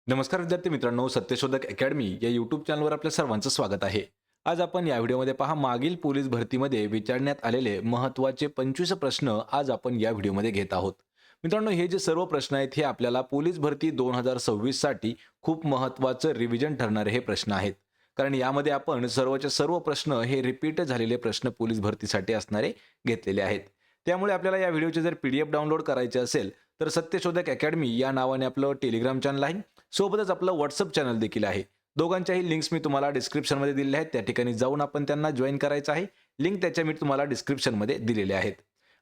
नमस्कार विद्यार्थी मित्रांनो, सत्यशोधक अकॅडमी या यूट्यूब चॅनलवर आपल्या सर्वांचं स्वागत आहे. आज आपण या व्हिडिओमध्ये पहा मागील पोलीस भरतीमध्ये विचारण्यात आलेले महत्त्वाचे 25 प्रश्न आज आपण या व्हिडिओमध्ये घेत आहोत. मित्रांनो, हे जे सर्व प्रश्न आहेत हे आपल्याला पोलीस भरती 2026 साठी खूप महत्त्वाचं रिव्हिजन ठरणारे हे प्रश्न आहेत. कारण यामध्ये आपण सर्वचे सर्व प्रश्न हे रिपीट झालेले प्रश्न पोलीस भरतीसाठी असणारे घेतलेले आहेत. त्यामुळे आपल्याला या व्हिडिओचे जर पीडीएफ डाउनलोड करायचे असेल तर सत्यशोधक अकॅडमी या नावाने आपलं टेलिग्राम चॅनल आहे. सोबतच आपलं व्हॉट्सअप चॅनल देखील आहे. दोघांच्याही लिंक्स मी तुम्हाला डिस्क्रिप्शनमध्ये दिलेल्या आहेत. त्या ठिकाणी जाऊन आपण त्यांना जॉईन करायचं आहे. लिंक त्याच्या मी तुम्हाला डिस्क्रिप्शनमध्ये दिलेले आहेत.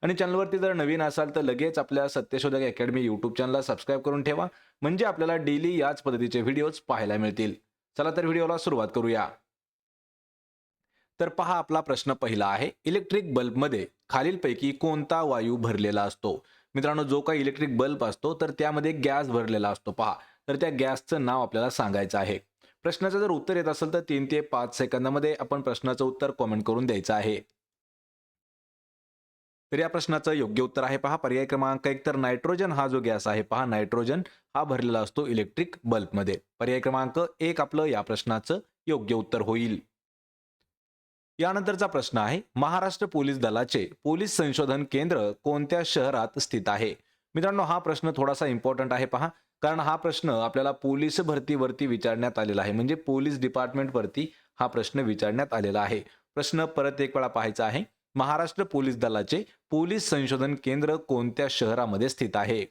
आणि चॅनलवरती जर नवीन असाल तर लगेच आपल्या सत्यशोधक अकॅडमी यूट्यूब चॅनलला सबस्क्राईब करून ठेवा. म्हणजे आपल्याला डेली याच पद्धतीचे व्हिडिओज पाहायला मिळतील. चला तर व्हिडिओला सुरुवात करूया. तर पहा, आपला प्रश्न पहिला आहे, इलेक्ट्रिक बल्बमध्ये खालीलपैकी कोणता वायू भरलेला असतो? मित्रांनो, जो काही इलेक्ट्रिक बल्ब असतो तर त्यामध्ये गॅस भरलेला असतो पहा. तर त्या गॅसचं नाव आपल्याला सांगायचं आहे. प्रश्नाचं जर उत्तर येत असेल तर 3 ते 5 सेकंदामध्ये आपण प्रश्नाचं उत्तर कॉमेंट करून द्यायचं आहे. तर या प्रश्नाचं योग्य उत्तर आहे पहा पर्याय क्रमांक 1. तर नायट्रोजन हा जो गॅस आहे पहा, नायट्रोजन हा भरलेला असतो इलेक्ट्रिक बल्बमध्ये. पर्याय क्रमांक 1 आपलं या प्रश्नाचं योग्य उत्तर होईल. यानंतरचा प्रश्न आहे, महाराष्ट्र पोलीस दलाचे पोलीस संशोधन केंद्र कोणत्या शहरात स्थित आहे? मित्रांनो, हा प्रश्न थोडासा इम्पॉर्टंट आहे पहा. कारण हा प्रश्न आपल्याला पोलीस भरतीवरती विचारण्यात आलेला आहे. म्हणजे पोलीस डिपार्टमेंट वरती हा प्रश्न विचारण्यात आलेला आहे. प्रश्न परत एक वेळा पाहायचा आहे. महाराष्ट्र पोलीस दलाचे पोलीस संशोधन केंद्र कोणत्या शहरामध्ये स्थित आहे?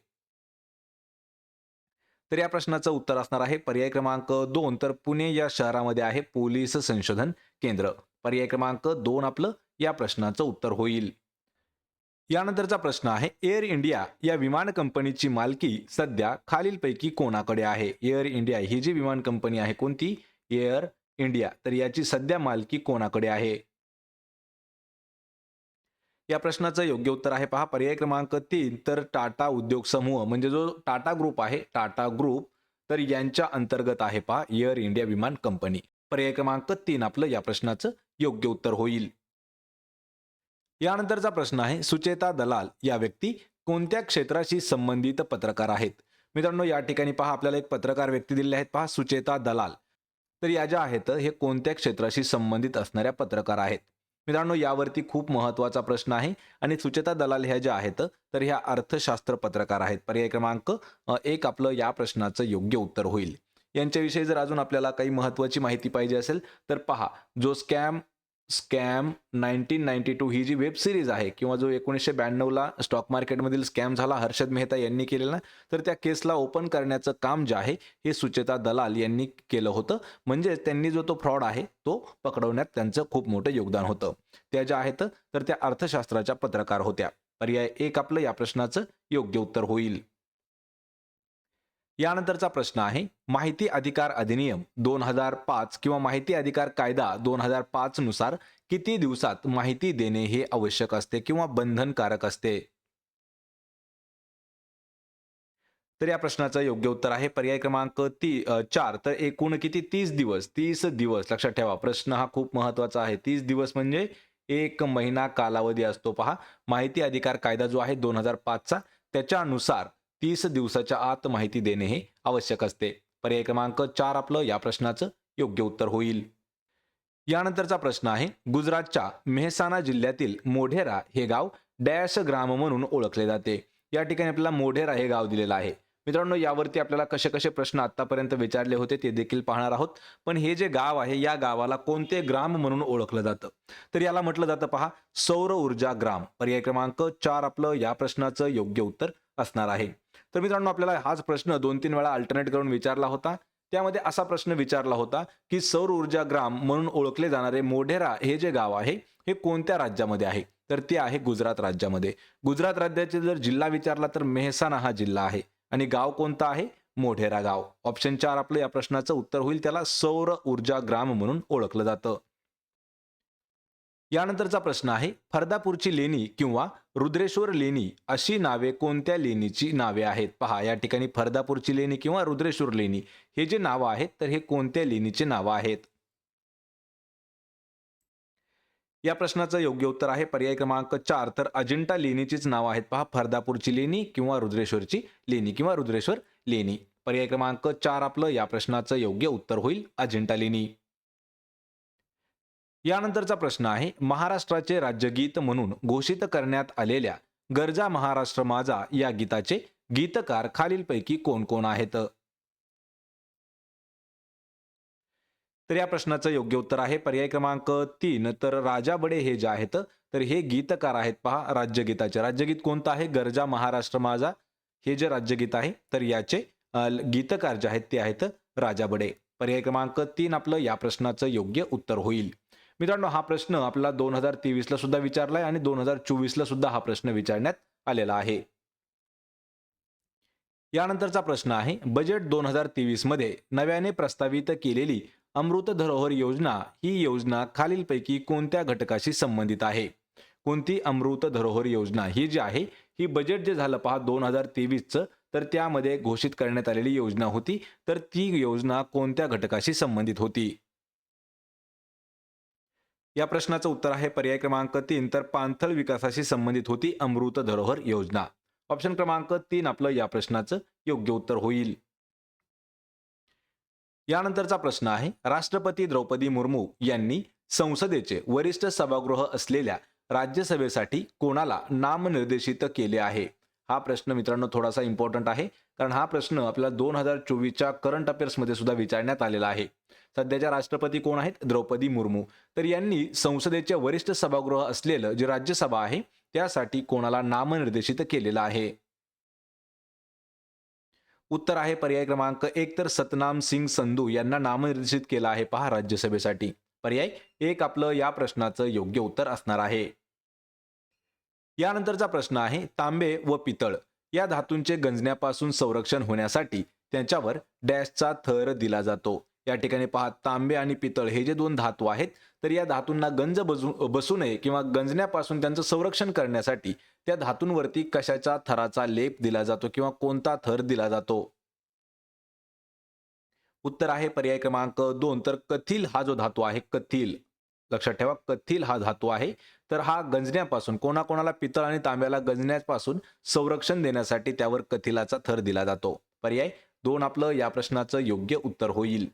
तर या प्रश्नाचं उत्तर असणार आहे पर्याय क्रमांक 2. तर पुणे या शहरामध्ये आहे पोलीस संशोधन केंद्र. पर्याय क्रमांक 2 आपलं या प्रश्नाचं उत्तर होईल. यानंतरचा प्रश्न आहे, एअर इंडिया या विमान कंपनीची मालकी सध्या खालीलपैकी कोणाकडे आहे? एअर इंडिया ही जी विमान कंपनी आहे, कोणती? Air India. तर याची सध्या मालकी कोणाकडे आहे? या प्रश्नाचं योग्य उत्तर आहे पहा पर्याय क्रमांक 3. तर टाटा उद्योग समूह म्हणजे जो टाटा ग्रुप आहे, टाटा ग्रुप, तर यांच्या अंतर्गत आहे पहा एअर इंडिया विमान कंपनी. पर्याय क्रमांक 3 आपलं या प्रश्नाचं योग्य उत्तर होईल. यानंतरचा प्रश्न आहे, सुचेता दलाल या व्यक्ती कोणत्या क्षेत्राशी संबंधित पत्रकार आहेत? मित्रांनो, या ठिकाणी पहा आपल्याला एक पत्रकार व्यक्ती दिलेले आहेत पहा, सुचेता दलाल. तर या ज्या आहेत हे कोणत्या क्षेत्राशी संबंधित असणाऱ्या पत्रकार आहेत? मित्रांनो, यावरती खूप महत्त्वाचा प्रश्न आहे. आणि सुचेता दलाल ह्या ज्या आहेत तर ह्या अर्थशास्त्र पत्रकार आहेत. पर्याय क्रमांक 1 आपलं या प्रश्नाचं योग्य उत्तर होईल. यांच्याविषयी जर अजून आपल्याला काही महत्त्वाची माहिती पाहिजे असेल तर पहा, जो स्कॅम स्कॅम 1992 ही जी वेब सिरीज आहे किंवा जो 1992ला स्टॉक मार्केटमधील स्कॅम झाला हर्षद मेहता यांनी केलेला, तर त्या केसला ओपन करण्याचं काम जे आहे हे सुचेता दलाल यांनी केलं होतं. म्हणजे त्यांनी जो तो फ्रॉड आहे तो पकडवण्यात त्यांचं खूप मोठं योगदान होतं. त्या ज्या आहेत तर त्या अर्थशास्त्राच्या पत्रकार होत्या. पर्याय 1 आपलं या प्रश्नाचं योग्य उत्तर होईल. यानंतरचा प्रश्न आहे, माहिती अधिकार अधिनियम 2005 किंवा माहिती अधिकार कायदा 2005 नुसार किती दिवसात माहिती देणे हे आवश्यक असते किंवा बंधनकारक असते? तर या प्रश्नाचं योग्य उत्तर आहे पर्याय क्रमांक 4. तर एकूण किती? 30 दिवस. 30 दिवस लक्षात ठेवा. प्रश्न हा खूप महत्वाचा आहे. 30 दिवस म्हणजे 1 महिना कालावधी असतो पहा. माहिती अधिकार कायदा जो आहे 2005 चा, त्याच्यानुसार 30 दिवसाच्या आत माहिती देणे हे आवश्यक असते. पर्याय क्रमांक 4 आपलं या प्रश्नाचं योग्य उत्तर होईल. यानंतरचा प्रश्न आहे, गुजरातच्या मेहसाणा जिल्ह्यातील मोढेरा हे गाव डॅश ग्राम म्हणून ओळखले जाते. या ठिकाणी आपल्याला मोढेरा हे गाव दिलेलं आहे. मित्रांनो, यावरती आपल्याला कसे कसे प्रश्न आतापर्यंत विचारले होते ते देखील पाहणार आहोत. पण हे जे गाव आहे या गावाला कोणते ग्राम म्हणून ओळखलं जातं? तर याला म्हटलं जातं पहा सौर ऊर्जा ग्राम. पर्याय क्रमांक 4 आपलं या प्रश्नाचं योग्य उत्तर असणार आहे. तर मित्रांनो, आपल्याला हाच प्रश्न 2-3 वेळा अल्टरनेट करून विचारला होता. त्यामध्ये असा प्रश्न विचारला होता की सौर ऊर्जा ग्राम म्हणून ओळखले जाणारे मोढेरा हे जे गाव आहे हे कोणत्या राज्यामध्ये आहे? तर ते आहे गुजरात राज्यामध्ये. गुजरात राज्याचे जर जिल्हा विचारला तर मेहसाणा हा जिल्हा आहे. आणि गाव कोणतं आहे? मोढेरा गाव. ऑप्शन 4 आपलं या प्रश्नाचं उत्तर होईल. त्याला सौर ऊर्जा ग्राम म्हणून ओळखलं जातं. यानंतरचा प्रश्न आहे, फरदापूरची लेणी किंवा रुद्रेश्वर लेणी अशी नावे कोणत्या लेणीची नावे आहेत? पहा, या ठिकाणी फरदापूरची लेणी किंवा रुद्रेश्वर लेणी हे जे नावं आहेत तर हे कोणत्या लेणीचे नावं आहेत? या प्रश्नाचं योग्य उत्तर आहे पर्याय क्रमांक 4. तर अजिंठा लेणीचीच नावं आहेत पहा, फरदापूरची लेणी किंवा रुद्रेश्वरची लेणी किंवा रुद्रेश्वर लेणी. पर्याय क्रमांक 4 आपलं या प्रश्नाचं योग्य उत्तर होईल अजिंठा लेणी. यानंतरचा प्रश्न आहे, महाराष्ट्राचे राज्यगीत म्हणून घोषित करण्यात आलेल्या गरजा महाराष्ट्र माझा या गीताचे गीतकार खालीलपैकी कोण कोण आहेत? तर या प्रश्नाचं योग्य उत्तर आहे पर्याय क्रमांक 3 तर राजा बडे हे जे आहेत तर हे गीतकार आहेत पहा राज्यगीताचे. राज्यगीत कोणतं आहे? गरजा महाराष्ट्र माझा हे जे राज्यगीत आहे तर याचे गीतकार जे आहेत ते आहेत राजा बडे. पर्याय क्रमांक 3 आपलं या प्रश्नाचं योग्य उत्तर होईल. मित्रांनो, हा प्रश्न आपल्याला 2023 ला सुद्धा विचारलाय आणि 2024 ला सुद्धा हा प्रश्न विचारण्यात आलेला आहे. यानंतरचा प्रश्न आहे, बजेट 2023 मध्ये नव्याने प्रस्तावित केलेली अमृत धरोहर योजना ही योजना खालीलपैकी कोणत्या घटकाशी संबंधित आहे? कोणती अमृत धरोहर योजना ही जी आहे ही बजेट जे झालं पहा 2023चं तर त्यामध्ये घोषित करण्यात आलेली योजना होती. तर ती योजना कोणत्या घटकाशी संबंधित होती? या प्रश्नाचं उत्तर आहे पर्याय क्रमांक 3 तर पाणथळ विकासाशी संबंधित होती अमृत धरोहर योजना. ऑप्शन क्रमांक 3 आपलं या प्रश्नाचं योग्य उत्तर होईल. यानंतरचा प्रश्न आहे, राष्ट्रपती द्रौपदी मुर्मू यांनी संसदेचे वरिष्ठ सभागृह असलेल्या राज्यसभेसाठी कोणाला नामनिर्देशित केले आहे? हा प्रश्न मित्रांनो थोडासा इम्पॉर्टंट आहे, कारण हा प्रश्न आपल्याला 2024च्या करंट अफेअर्स मध्ये सुद्धा विचारण्यात आलेला आहे. सध्याच्या राष्ट्रपती कोण आहेत? द्रौपदी मुर्मू. तर यांनी संसदेचे वरिष्ठ सभागृह असलेलं जे राज्यसभा आहे त्यासाठी कोणाला नामनिर्देशित केलेलं आहे? उत्तर आहे पर्याय क्रमांक 1 तर सतनाम सिंग संधू यांना नामनिर्देशित केलं आहे पहा राज्यसभेसाठी. पर्याय 1 आपलं या प्रश्नाचं योग्य उत्तर असणार आहे. यानंतरचा प्रश्न आहे, तांबे व पितळ या धातूंचे गंजण्यापासून संरक्षण होण्यासाठी त्यांच्यावर डॅशचा थर दिला जातो. या ठिकाणी पहा, तांबे आणि पितळ हे जे दोन धातू आहेत तर या धातूंना गंज बसू नये किंवा गंजण्यापासून त्यांचं संरक्षण करण्यासाठी त्या धातूंवरती कशाच्या थराचा लेप दिला जातो किंवा कोणता थर दिला जातो? उत्तर आहे पर्याय क्रमांक 2 तर कथील हा जो धातू आहे कथील. लक्षात ठेवा, कथील हा धातू आहे. तर हा गंजण्यापासून कोणाकोणाला पितळ आणि तांब्याला गंजण्यापासून संरक्षण देण्यासाठी त्यावर कथिलाचा थर दिला जातो. पर्याय 2 आपलं या प्रश्नाचं योग्य उत्तर होईल.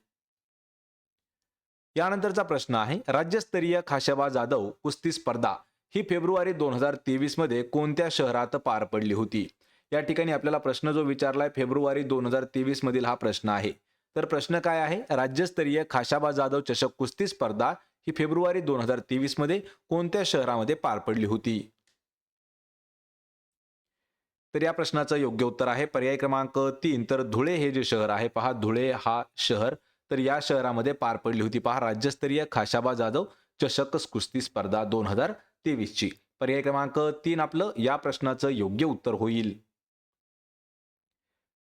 यानंतरचा प्रश्न आहे, राज्यस्तरीय खाशाबा जाधव कुस्ती स्पर्धा ही फेब्रुवारी 2023 मध्ये कोणत्या शहरात पार पडली होती? या ठिकाणी आपल्याला प्रश्न जो विचारलाय फेब्रुवारी 2023 मधील हा प्रश्न आहे. तर प्रश्न काय आहे? राज्यस्तरीय खाशाबा जाधव चषक कुस्ती स्पर्धा ही फेब्रुवारी 2023 मध्ये कोणत्या शहरामध्ये पार पडली होती? तर या प्रश्नाचं योग्य उत्तर आहे पर्याय क्रमांक 3 तर धुळे हे जे शहर आहे पहा, धुळे हा शहर तर या शहरामध्ये पार पडली होती पहा राज्यस्तरीय खाशाबा जाधव चषक कुस्ती स्पर्धा 2023 ची. पर्याय क्रमांक 3 आपलं या प्रश्नाचं योग्य उत्तर होईल.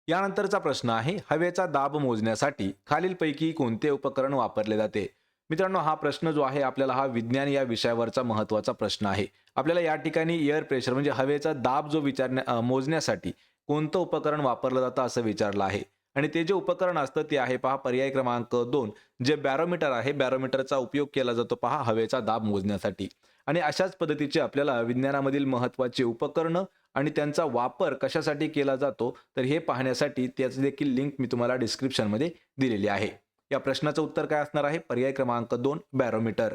यानंतरचा प्रश्न आहे, हवेचा दाब मोजण्यासाठी खालीलपैकी कोणते उपकरण वापरले जाते? मित्रांनो, हा प्रश्न जो आहे आपल्याला हा विज्ञान या विषयावरचा महत्त्वाचा प्रश्न आहे. आपल्याला या ठिकाणी एअर प्रेशर म्हणजे हवेचा दाब जो मोजण्यासाठी कोणतं उपकरण वापरलं जातं असं विचारलं आहे. आणि ते जे उपकरण असतं ते आहे पहा पर्याय क्रमांक 2 जे बॅरोमीटर आहे. बॅरोमीटरचा उपयोग केला जातो पहा हवेचा दाब मोजण्यासाठी. आणि अशाच पद्धतीचे आपल्याला विज्ञानामधील महत्त्वाचे उपकरणं आणि त्यांचा वापर कशासाठी केला जातो तर हे पाहण्यासाठी त्याची देखील लिंक मी तुम्हाला डिस्क्रिप्शनमध्ये दिलेली आहे. या प्रश्नाचं उत्तर काय असणार आहे? पर्याय क्रमांक 2 बॅरोमीटर.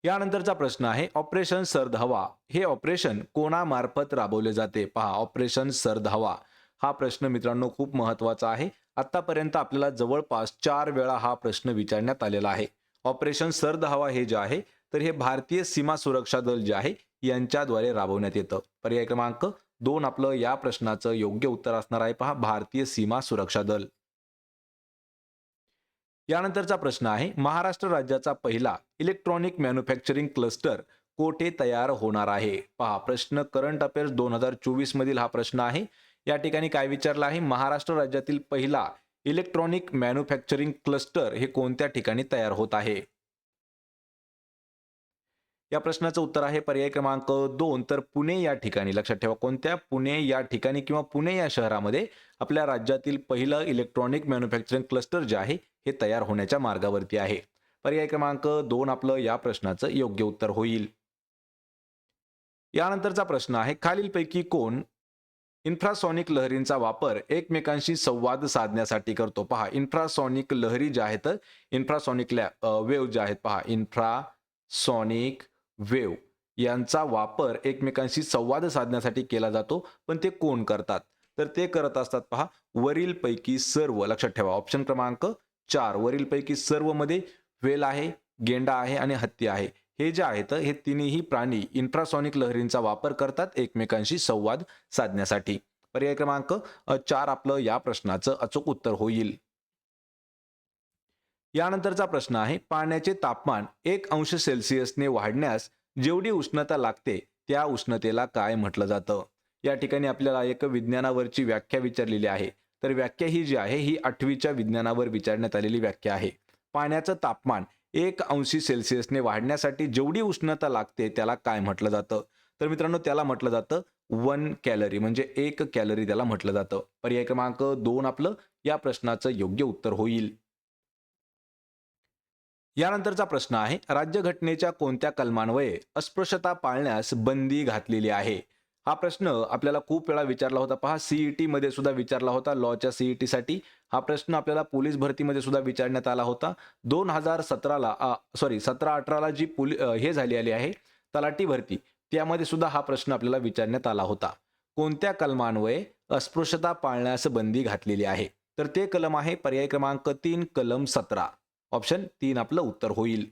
यानंतरचा प्रश्न आहे, ऑपरेशन सर्द हवा हे ऑपरेशन कोणामार्फत राबवले जाते? पहा, ऑपरेशन सर्द हवा हा प्रश्न मित्रांनो खूप महत्वाचा आहे. आतापर्यंत आपल्याला जवळपास 4 वेळा हा प्रश्न विचारण्यात आलेला आहे. ऑपरेशन सर्द हवा हे जे आहे तर हे भारतीय सीमा सुरक्षा दल जे आहे यांच्याद्वारे राबवण्यात येतं. पर्याय क्रमांक 2 आपलं या प्रश्नाचं योग्य उत्तर असणार आहे पहा भारतीय सीमा सुरक्षा दल. यानंतरचा प्रश्न आहे, महाराष्ट्र राज्याचा पहिला इलेक्ट्रॉनिक मॅन्युफॅक्चरिंग क्लस्टर कोठे तयार होणार आहे? पहा, प्रश्न करंट अफेअर्स 2024 मधील हा प्रश्न आहे. या ठिकाणी काय विचारलं आहे? महाराष्ट्र राज्यातील पहिला इलेक्ट्रॉनिक मॅन्युफॅक्चरिंग क्लस्टर हे कोणत्या ठिकाणी तयार होत आहे? या प्रश्नाचं उत्तर आहे पर्याय क्रमांक 2 तर पुणे या ठिकाणी. लक्षात ठेवा, कोणत्या? पुणे या ठिकाणी किंवा पुणे या शहरामध्ये आपल्या राज्यातील पहिलं इलेक्ट्रॉनिक मॅन्युफॅक्चरिंग क्लस्टर जे आहे हे तयार होण्याच्या मार्गावरती आहे. पर्याय क्रमांक 2 आपलं या प्रश्नाचं योग्य उत्तर होईल. यानंतरचा प्रश्न आहे, खालीलपैकी कोण इन्फ्रासॉनिक लहरींचा वापर एकमेकांशी संवाद साधण्यासाठी करतो. पहा, इन्फ्रासॉनिक लहरी ज्या आहेत, इन्फ्रासॉनिक वेव्ह ज्या आहेत, पहा इन्फ्रासॉनिक वेव्ह यांचा वापर एकमेकांशी संवाद साधण्यासाठी केला जातो. पण ते कोण करतात? तर ते करत असतात पहा वरीलपैकी सर्व. लक्षात ठेवा, ऑप्शन क्रमांक 4 वरीलपैकी सर्व मध्ये व्हेल आहे, गेंडा आहे आणि हत्ती आहे. हे जे आहेत हे तिन्ही प्राणी इन्फ्रासॉनिक लहरींचा वापर करतात एकमेकांशी संवाद साधण्यासाठी. पर्याय क्रमांक 4 आपलं या प्रश्नाचं अचूक उत्तर होईल. यानंतरचा प्रश्न आहे, पाण्याचे तापमान 1 अंश सेल्सिअसने वाढण्यास जेवढी उष्णता लागते त्या उष्णतेला काय म्हटलं जातं? या ठिकाणी आपल्याला एक विज्ञानावरची व्याख्या विचारलेली आहे. तर व्याख्या ही जी आहे ही 8वीच्या विज्ञानावर विचारण्यात आलेली व्याख्या आहे. पाण्याचं तापमान 1 अंश सेल्सिअसने वाढण्यासाठी जेवढी उष्णता लागते त्याला काय म्हटलं जातं? तर मित्रांनो, त्याला म्हटलं जातं 1 कॅलरी, म्हणजे 1 कॅलरी त्याला म्हटलं जातं. पर्याय क्रमांक 2 आपलं या प्रश्नाचं योग्य उत्तर होईल. यानंतरचा प्रश्न आहे, राज्यघटनेच्या कोणत्या कलमान्वये अस्पृश्यता पाळण्यास बंदी घातलेली आहे? हा प्रश्न आपल्याला खूप वेळा विचारला होता. पहा, सीईटी मध्ये सुद्धा विचारला होता. लॉच्या सीईटी साठी हा प्रश्न आपल्याला पोलीस भरतीमध्ये सुद्धा विचारण्यात आला होता. 2017ला 17-18ला जी हे झाली आली आहे तलाठी भरती, त्यामध्ये सुद्धा हा प्रश्न आपल्याला विचारण्यात आला होता. कोणत्या कलमान्वये अस्पृश्यता पाळण्यास बंदी घातलेली आहे? तर ते कलम आहे पर्याय क्रमांक 3 कलम 17. ऑप्शन 3 आपलं उत्तर होईल.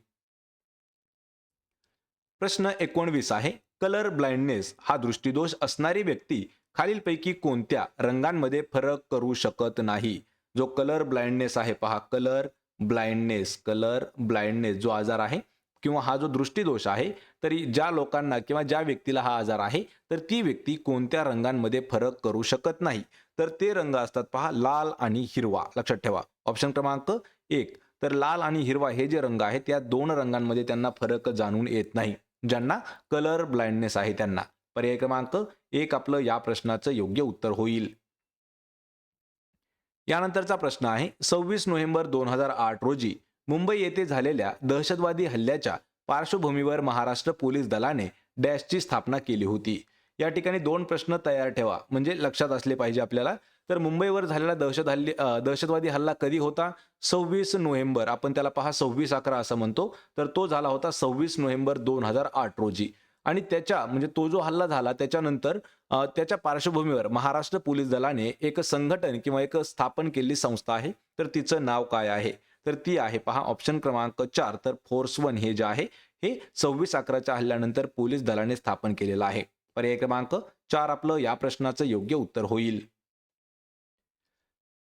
प्रश्न 19 आहे, कलर ब्लाइंडनेस हा दृष्टिदोष असणारी व्यक्ती खालीलपैकी कोणत्या रंगांमध्ये फरक करू शकत नाही? जो कलर ब्लाइंडनेस आहे, पहा कलर ब्लाइंडनेस जो आजार आहे किंवा हा जो दृष्टिदोष आहे, तरी ज्या लोकांना किंवा ज्या व्यक्तीला हा आजार आहे तर ती व्यक्ती कोणत्या रंगांमध्ये फरक करू शकत नाही? तर ते रंग असतात पहा लाल आणि हिरवा. लक्षात ठेवा, ऑप्शन क्रमांक 1. तर लाल आणि हिरवा हे जे रंग आहेत त्या दोन रंगांमध्ये त्यांना फरक जाणून येत नाही, ज्यांना कलर ब्लाइंडनेस आहे त्यांना. पर्याय क्रमांक 1 आपलं या प्रश्नाचं योग्य उत्तर होईल. यानंतरचा प्रश्न आहे, 26 नोव्हेंबर 2008 रोजी मुंबई येथे झालेल्या दहशतवादी हल्ल्याच्या पार्श्वभूमीवर महाराष्ट्र पोलीस दलाने डॅशची स्थापना केली होती. या ठिकाणी दोन प्रश्न तयार ठेवा, म्हणजे लक्षात असले पाहिजे आपल्याला. तर मुंबईवर झालेला दहशतवादी हल्ला कधी होता? 26 नोव्हेंबर, आपण त्याला पहा 26/11 असं म्हणतो. तर तो झाला होता 26 नोव्हेंबर 2008 रोजी. आणि त्याच्या म्हणजे तो जो हल्ला झाला त्याच्यानंतर त्याच्या पार्श्वभूमीवर महाराष्ट्र पोलीस दलाने एक संघटन किंवा एक स्थापन केलेली संस्था आहे. तर तिचं नाव काय आहे? तर ती आहे पहा ऑप्शन क्रमांक 4. तर फोर्स 1 हे जे आहे हे 26/11च्या हल्ल्यानंतर पोलीस दलाने स्थापन केलेलं आहे. पर्याय क्रमांक 4 आपलं या प्रश्नाचं योग्य उत्तर होईल.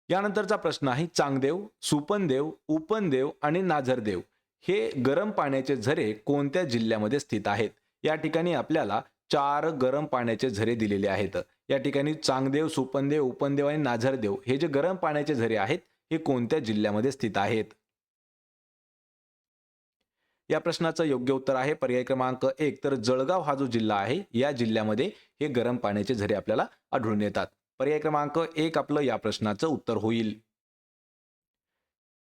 यानंतरचा प्रश्न आहे, चांगदेव, सुपनदेव, उपनदेव आणि नाझरदेव हे गरम पाण्याचे झरे कोणत्या जिल्ह्यामध्ये स्थित आहेत? या ठिकाणी आपल्याला 4 गरम पाण्याचे झरे दिलेले आहेत. या ठिकाणी चांगदेव, सुपनदेव, उपनदेव आणि नाझरदेव हे जे गरम पाण्याचे झरे आहेत हे कोणत्या जिल्ह्यामध्ये स्थित आहेत? या प्रश्नाचं योग्य उत्तर आहे पर्याय क्रमांक 1. तर जळगाव हा जो जिल्हा आहे या जिल्ह्यामध्ये हे गरम पाण्याचे झरे आपल्याला आढळून येतात. पर्याय क्रमांक 1 आपलं या प्रश्नाचं उत्तर होईल.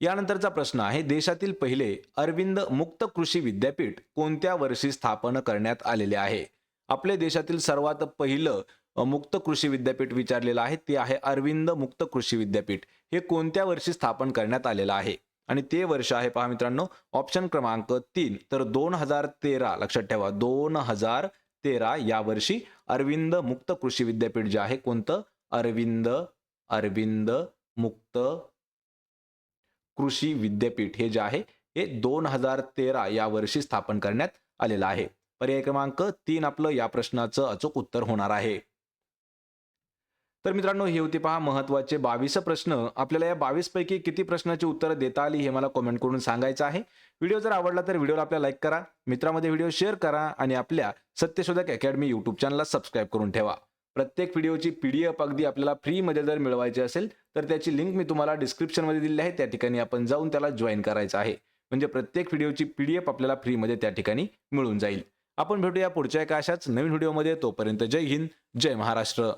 यानंतरचा प्रश्न आहे, देशातील पहिले अरविंद मुक्त कृषी विद्यापीठ कोणत्या वर्षी स्थापन करण्यात आलेले आहे? आपल्या देशातील सर्वात पहिलं मुक्त कृषी विद्यापीठ विचारलेलं आहे, ते आहे अरविंद मुक्त कृषी विद्यापीठ. हे कोणत्या वर्षी स्थापन करण्यात आलेलं आहे? आणि ते वर्ष आहे पहा मित्रांनो ऑप्शन क्रमांक 3. तर 2013. लक्षात ठेवा 2013 या वर्षी अरविंद मुक्त कृषी विद्यापीठ जे आहे, कोणतं? अरविंद मुक्त कृषी विद्यापीठ हे जे आहे हे 2013 या वर्षी स्थापन करण्यात आलेलं आहे. पर्याय क्रमांक 3 आपलं या प्रश्नाचं अचूक उत्तर होणार आहे. तर मित्रांनो, हे होते पहा महत्त्वाचे 22 प्रश्न. आपल्याला या 22 पैकी किती प्रश्नाची उत्तरं देता आली हे मला कमेंट करून सांगायचं आहे. व्हिडिओ जर आवडला तर व्हिडिओला आपल्या लाईक करा, मित्रांमध्ये व्हिडिओ शेअर करा आणि आपल्या सत्यशोधक अकॅडमी यूट्यूब चॅनलला सबस्क्राईब करून ठेवा. प्रत्येक व्हिडिओची PDF अगदी आपल्याला फ्रीमध्ये जर मिळवायची असेल तर त्याची लिंक मी तुम्हाला डिस्क्रिप्शनमध्ये दिलेली आहे. त्या ठिकाणी आपण जाऊन त्याला जॉईन करायचं आहे. म्हणजे प्रत्येक व्हिडिओची PDF आपल्याला फ्रीमध्ये त्या ठिकाणी मिळून जाईल. आपण भेटूया पुढच्या एका अशाच नवीन व्हिडिओमध्ये. तोपर्यंत जय हिंद, जय महाराष्ट्र.